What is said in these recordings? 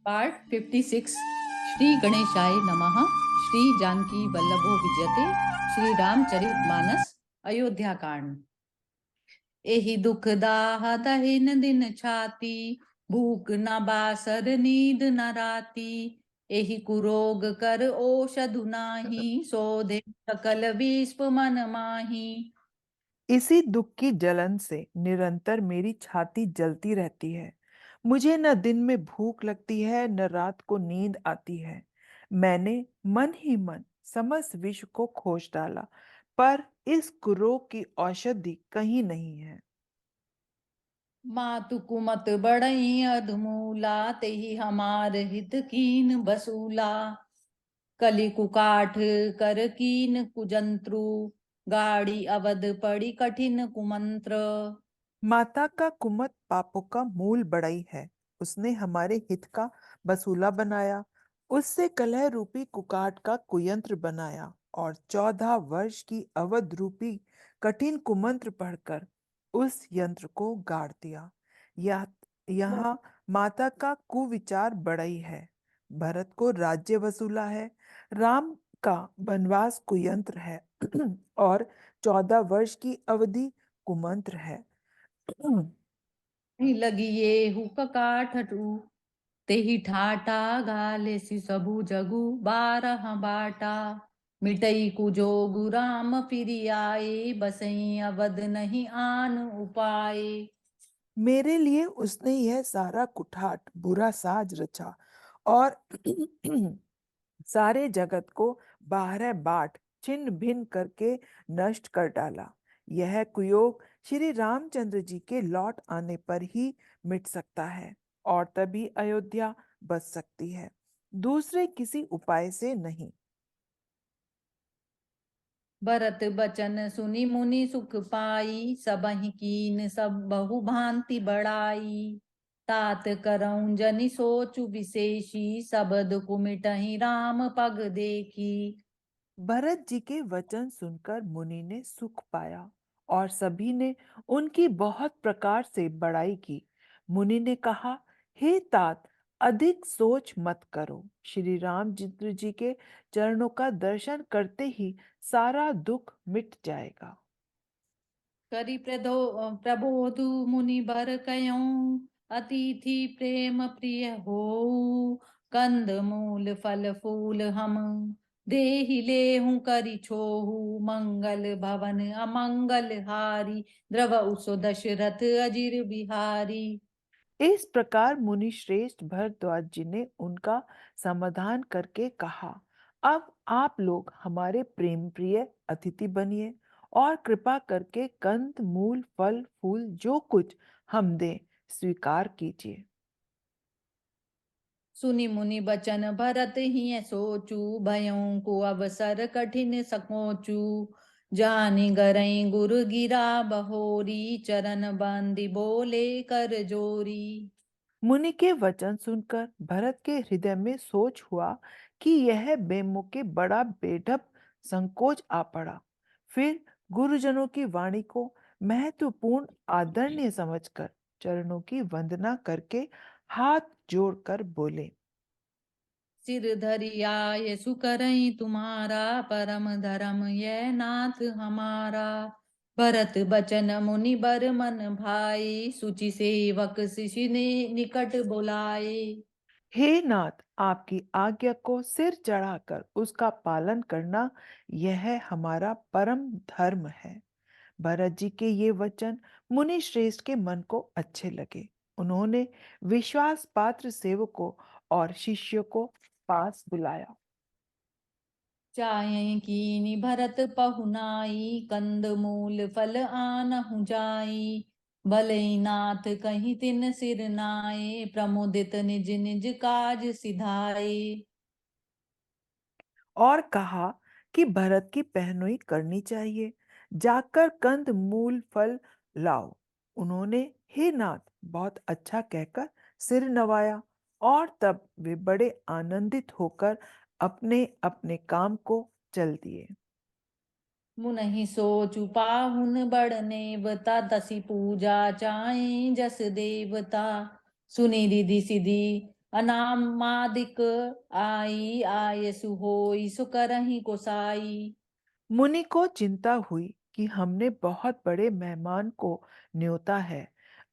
Part 56। Shri गणेशाय नमः। श्री जानकी वल्लभो विजयते। श्री रामचरितमानस अयोध्या कांड। एहि दुख दाह दहिन दिन छाती, भूख न बासर नींद न राती। एहि कुरोग कर औषधु नाही, सोधे सकल विश्व मन माही। इसी दुख की जलन से निरंतर मेरी छाती जलती रहती है। मुझे न दिन में भूख लगती है न रात को नींद आती है। मैंने मन ही मन समस्त विश्व को खोज डाला, पर इस कुरोग की औषधि कहीं नहीं है। मातु कुमत बड़ई अधमूला, तेहि हमार हित कीन बसूला। कलि कुकाठ कर कीन कुजंत्रु, गाड़ी अवध पड़ी कठिन कुमंत्र। माता का कुमत पापों का मूल बड़ाई है। उसने हमारे हित का बसूला बनाया, उससे कलह रूपी कुकाट का कुयंत्र बनाया और 14 वर्ष की अवध रूपी कठिन कुमंत्र पढ़कर उस यंत्र को गाड़ दिया। यह यहाँ माता का कुविचार बड़ाई है। भरत को राज्य वसूला है, राम का वनवास कुयंत्र है और 14 वर्ष की अवधि कुमंत्र है। लगी ये हुक काठटू, तेहि ठाटा गाले सि सबु जगु 12 बाटा। मिटई कुजोगु राम फिरि आए, बसई अवध नहीं आन उपाय। मेरे लिए उसने यह सारा कुठाट बुरा साज रचा और सारे जगत को 12 बाट छिन्न भिन्न करके नष्ट कर डाला। यह कुयोग श्री रामचंद्र जी के लौट आने पर ही मिट सकता है और तभी अयोध्या बच सकती है, दूसरे किसी उपाय से नहीं। भरत बचन सुनि मुनि सुख पाई, सबहि कीन सब बहु भांति बढ़ाई। तात करऊं जनि सोचु विशेषी, सबद कुमिटहि राम पग देखी। भरत जी के वचन सुनकर मुनि ने सुख पाया और सभी ने उनकी बहुत प्रकार से बड़ाई की। मुनि ने कहा, हे तात, अधिक सोच मत करो। श्री रामचंद्र जी के चरणों का दर्शन करते ही सारा दुख मिट जाएगा। करि प्रबोधु मुनि बर कयऊं, अतिथि प्रेम प्रिय होऊ। कंद मूल फल फूल हम देहि लेहूं, करि छोहू मंगल भवन अमंगल हारी। द्रवउ सो दशरथ अजिर बिहारी। इस प्रकार मुनि श्रेष्ठ भरद्वाज जी ने उनका समाधान करके कहा, अब आप लोग हमारे प्रेम प्रिय अतिथि बनिए और कृपा करके कंद मूल फल फूल जो कुछ हम दें स्वीकार कीजिए। सुनि मुनि बचन भरत हिय सोचू, भयों को अवसर कठिन सकोचू। जानि गरई गुरु गिरा बहोरी, चरण बंदी बोले कर जोरी। मुनि के वचन सुनकर भरत के हृदय में सोच हुआ कि यह बेमुके बड़ा बेढप संकोच आ पड़ा। फिर गुरुजनों की वाणी को महत्वपूर्ण आदरणीय समझकर चरणों की वंदना करके हाथ जोड़कर बोले, सिर धरिया ये सुकरई तुम्हारा, परम धर्म ये नाथ हमारा। भरत बचन मुनि बर मन भाई, सुचि सेवक शिशि ने निकट बुलाए। हे नाथ, आपकी आज्ञा को सिर चढ़ाकर उसका पालन करना यह हमारा परम धर्म है। भरत जी के ये वचन मुनि श्रेष्ठ के मन को अच्छे लगे। उन्होंने विश्वास पात्र सेवकों और शिष्यों को पास बुलाया। चाय कीनी भरत पहुनाई, कंद मूल फल आनहु जाई। भलई नाथ कहीं तिन सिर नाए, प्रमुदित निज निज काज सिधाए। और कहा कि भरत की पहनुई करनी चाहिए, जाकर कंद मूल फल लाओ। उन्होंने हे नाथ बहुत अच्छा कहकर सिर नवाया और तब वे बड़े आनंदित होकर अपने अपने काम को चल दिए। मुनहि सोचु पाहुन बड़ने बता, तसी पूजा चाहे जस देवता। सुनि रिधि सिधि अनामादिक आई आयसु होई सु करहि कोसाई। मुनि को चिंता हुई कि हमने बहुत बड़े मेहमान को न्योता है।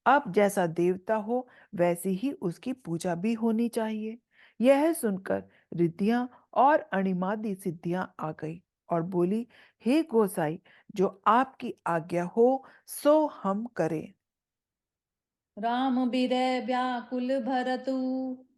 अब जैसा देवता हो वैसी ही उसकी पूजा भी होनी चाहिए। यह सुनकर रिद्धियां और अणिमादी सिद्धियां आ गई और बोली, हे गोसाई, जो आपकी आज्ञा हो सो हम करें। राम बिरह व्याकुल भरतु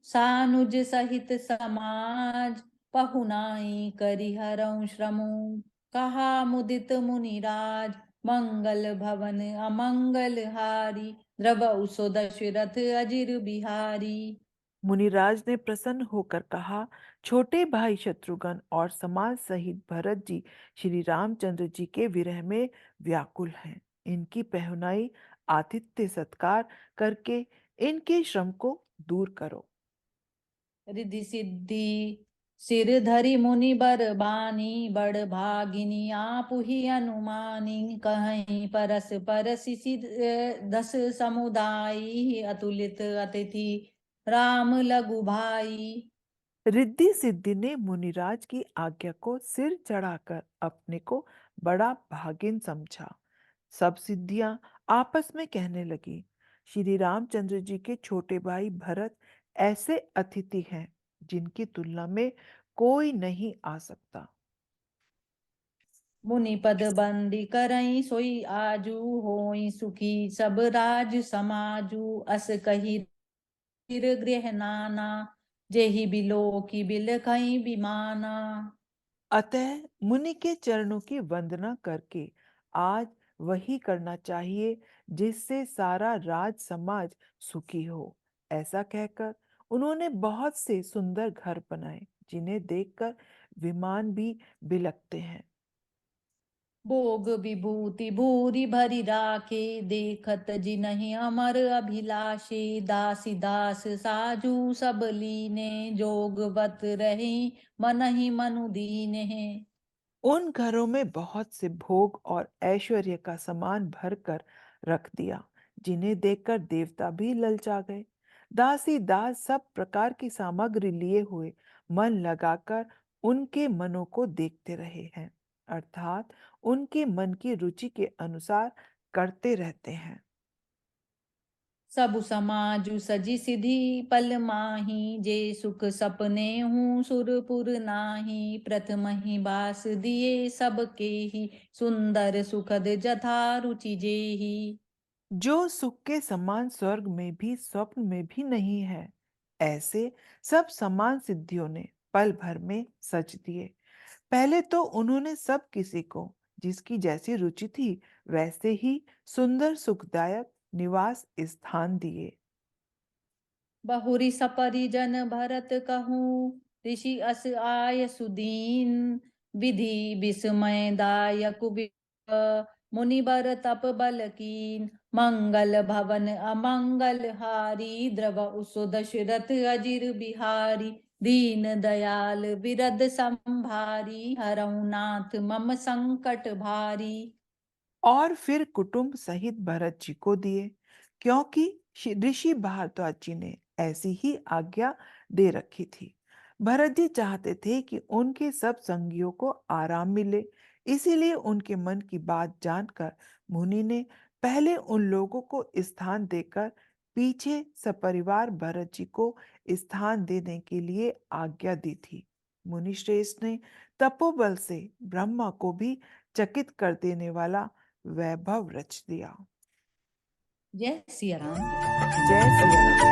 सानुज सहित समाज। पहुनाई करिहरऊं श्रमु कहा मुदित मुनिराज। मंगल भवन अमंगल हारी द्रवउ सो दशरथ अजिर बिहारी। मुनिराज ने प्रसन्न होकर कहा, छोटे भाई शत्रुघ्न और समाज सहित भरत जी श्री रामचंद्र जी के विरह में व्याकुल हैं। इनकी पहुनाई आतिथ्य सत्कार करके इनके श्रम को दूर करो। रिद्धि सिद्धि सिर धरि मुनि बर बानी बड़ भागिनी आपुहि अनुमानी। कहीं परस परसि दस समुदायी अतुलित अतिथि राम लघु भाई। रिद्धि सिद्धि ने मुनिराज की आज्ञा को सिर चढ़ाकर अपने को बड़ा भागिन समझा। सब सिद्धियां आपस में कहने लगी, श्री रामचंद्र जी के छोटे भाई भरत ऐसे अतिथि हैं जिनकी तुलना में कोई नहीं आ सकता। मुनि पद बंदी करई सोई आजू होई सुखी सब राज समाजू। अस कही फिर गृह नाना जेहि बिलो की बिल कहीं बिमाना। अतः मुनि के चरणों की वंदना करके आज वही करना चाहिए जिससे सारा राज समाज सुखी हो। ऐसा कहकर उन्होंने बहुत से सुंदर घर बनाए जिन्हें देखकर विमान भी बिलकते हैं। भोग विभूति भूरि भरि राखे देखत जिनहि अमर अभिलाषे। दासी दास साजू सब लीने जोगवत रही मनहि मनु दीने। उन घरों में बहुत से भोग और ऐश्वर्य का सामान भरकर रख दिया जिन्हें देखकर देवता भी ललचा गए। दासी दास सब प्रकार की सामग्री लिए हुए मन लगाकर उनके मनों को देखते रहे हैं, अर्थात उनके मन की रुचि के अनुसार करते रहते हैं। सबु समाजु सजी सिधि पल माही जे सुख सपने हूँ सुरपुर नाही। प्रथम ही बास दिए सबके ही सुंदर सुखद जथा रुचि जेही। जो सुख के समान स्वर्ग में भी स्वप्न में भी नहीं है, ऐसे सब समान सिद्धियों ने पल भर में सच दिए। पहले तो उन्होंने सब किसी को जिसकी जैसी रुचि थी वैसे ही सुंदर सुखदायक निवास स्थान दिए। बहुरी सपरिजन भरत कहूँ ऋषि अस आय सुदीन। विधि विस्मय दायक मुनिबर तप बल कीन। मंगल भवन अमंगल हारी द्रव उसो दशरथ अजिर बिहारी। दीन दयाल विरद संभारी हरऊ नाथ मम संकट भारी। और फिर कुटुंब सहित भरत जी को दिए, क्योंकि ऋषि भारद्वाज जी ने ऐसी ही आज्ञा दे रखी थी। भरत जी चाहते थे कि उनके सब संगियों को आराम मिले, इसीलिए उनके मन की बात जानकर मुनि ने पहले उन लोगों को स्थान देकर पीछे सपरिवार भरत जी को स्थान देने के लिए आज्ञा दी थी। मुनि श्रेष्ठ ने तपोबल से ब्रह्मा को भी चकित कर देने वाला वैभव रच दिया। जय सिया राम। जय सिया राम।